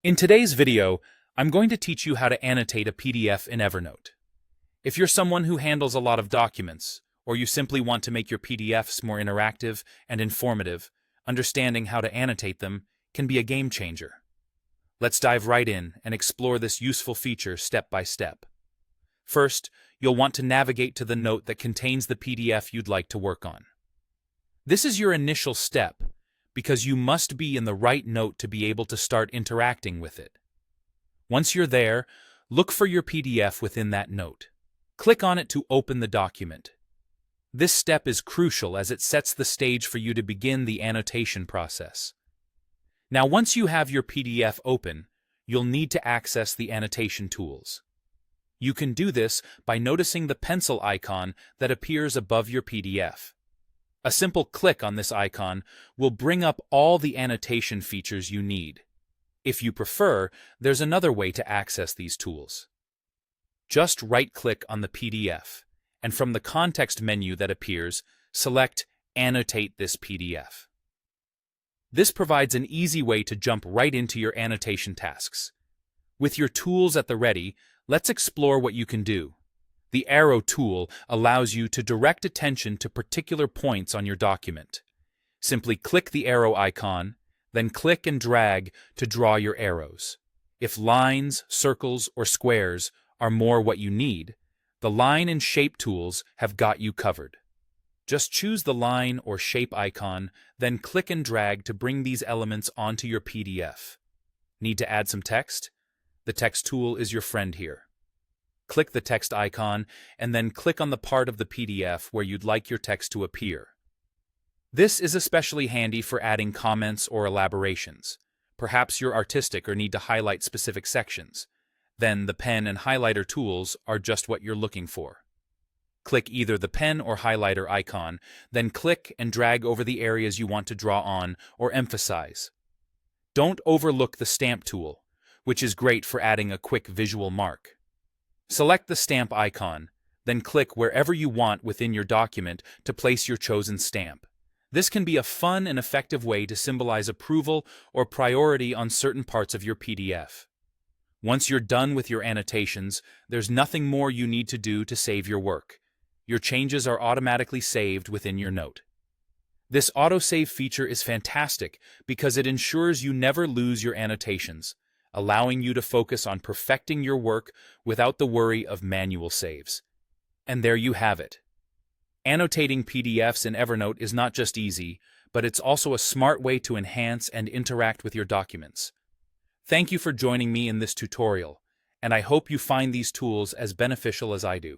In today's video, I'm going to teach you how to annotate a PDF in Evernote. If you're someone who handles a lot of documents, or you simply want to make your PDFs more interactive and informative, understanding how to annotate them can be a game changer. Let's dive right in and explore this useful feature step by step. First, you'll want to navigate to the note that contains the PDF you'd like to work on. This is your initial step, because you must be in the right note to be able to start interacting with it. Once you're there, look for your PDF within that note. Click on it to open the document. This step is crucial as it sets the stage for you to begin the annotation process. Now, once you have your PDF open, you'll need to access the annotation tools. You can do this by noticing the pencil icon that appears above your PDF. A simple click on this icon will bring up all the annotation features you need. If you prefer, there's another way to access these tools. Just right-click on the PDF, and from the context menu that appears, select Annotate this PDF. This provides an easy way to jump right into your annotation tasks. With your tools at the ready, let's explore what you can do. The arrow tool allows you to direct attention to particular points on your document. Simply click the arrow icon, then click and drag to draw your arrows. If lines, circles, or squares are more what you need, the line and shape tools have got you covered. Just choose the line or shape icon, then click and drag to bring these elements onto your PDF. Need to add some text? The text tool is your friend here. Click the text icon, and then click on the part of the PDF where you'd like your text to appear. This is especially handy for adding comments or elaborations. Perhaps you're artistic or need to highlight specific sections. Then the pen and highlighter tools are just what you're looking for. Click either the pen or highlighter icon, then click and drag over the areas you want to draw on or emphasize. Don't overlook the stamp tool, which is great for adding a quick visual mark. Select the stamp icon, then click wherever you want within your document to place your chosen stamp. This can be a fun and effective way to symbolize approval or priority on certain parts of your PDF. Once you're done with your annotations, there's nothing more you need to do to save your work. Your changes are automatically saved within your note. This autosave feature is fantastic because it ensures you never lose your annotations, allowing you to focus on perfecting your work without the worry of manual saves. And there you have it. Annotating PDFs in Evernote is not just easy, but it's also a smart way to enhance and interact with your documents. Thank you for joining me in this tutorial, and I hope you find these tools as beneficial as I do.